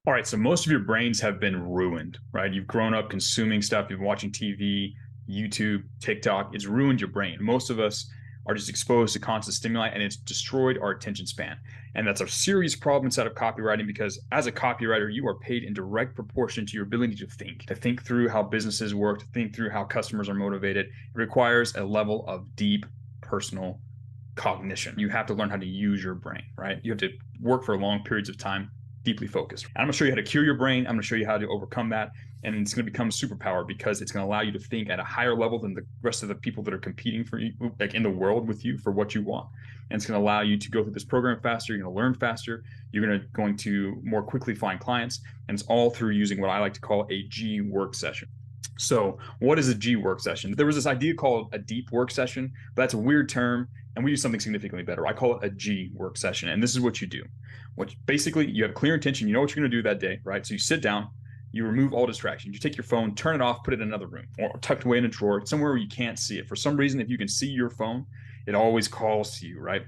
All right, so most of your brains have been ruined, right? You've grown up consuming stuff, you've been watching TV, YouTube, TikTok. It's ruined your brain. Most of us are just exposed to constant stimuli and it's destroyed our attention span. And that's a serious problem inside of copywriting because as a copywriter, you are paid in direct proportion to your ability to think through how businesses work, to think through how customers are motivated. It requires a level of deep personal cognition. You have to learn how to use your brain, right? You have to work for long periods of time deeply focused. And I'm going to show you how to cure your brain. I'm going to show you how to overcome that. And it's going to become a superpower because it's going to allow you to think at a higher level than the rest of the people that are competing for you, like in the world with you for what you want. And it's going to allow you to go through this program faster. You're going to learn faster. You're going to more quickly find clients. And it's all through using what I like to call a G work session. So, what is a G work session? There was this idea called a deep work session, but that's a weird term, and we use something significantly better. I call it a G work session, and this is what you do. Which basically you have clear intention, you know what you're going to do that day, right? So you sit down, you remove all distractions, you take your phone, turn it off, put it in another room, or tucked away in a drawer, somewhere where you can't see it. For some reason, if you can see your phone, it always calls to you, right?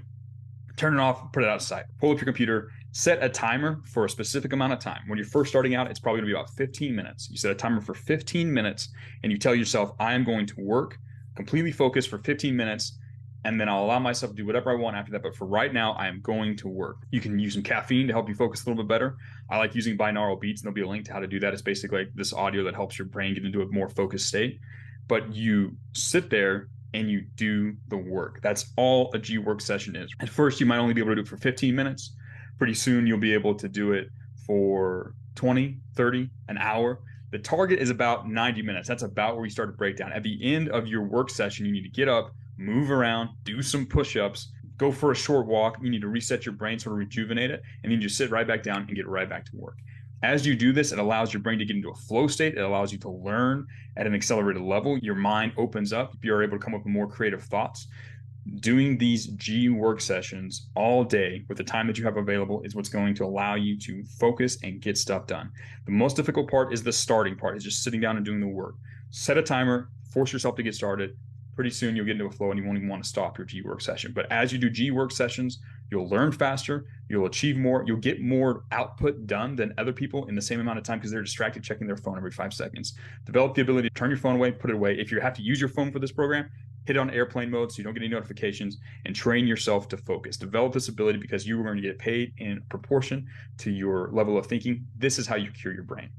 Turn it off, put it out of sight. Pull up your computer, set a timer for a specific amount of time. When you're first starting out, it's probably going to be about 15 minutes. You set a timer for 15 minutes and you tell yourself, I am going to work completely focused for 15 minutes and then I'll allow myself to do whatever I want after that. But for right now, I am going to work. You can use some caffeine to help you focus a little bit better. I like using binaural beats, and there'll be a link to how to do that. It's basically like this audio that helps your brain get into a more focused state. But you sit there and you do the work. That's all a G work session is. At first, you might only be able to do it for 15 minutes. Pretty soon, you'll be able to do it for 20, 30, an hour. The target is about 90 minutes. That's about where you start to break down. At the end of your work session, you need to get up, move around, do some push-ups, go for a short walk. You need to reset your brain, sort of rejuvenate it, and then you just sit right back down and get right back to work. As you do this, it allows your brain to get into a flow state. It allows you to learn at an accelerated level. Your mind opens up. You're able to come up with more creative thoughts. Doing these G work sessions all day with the time that you have available is what's going to allow you to focus and get stuff done. The most difficult part is the starting part, is just sitting down and doing the work. Set a timer, force yourself to get started. Pretty soon you'll get into a flow and you won't even want to stop your G work session. But as you do G work sessions, you'll learn faster, you'll achieve more, you'll get more output done than other people in the same amount of time because they're distracted checking their phone every 5 seconds. Develop the ability to turn your phone away, put it away. If you have to use your phone for this program, hit it on airplane mode so you don't get any notifications and train yourself to focus. Develop this ability because you are going to get paid in proportion to your level of thinking. This is how you cure your brain.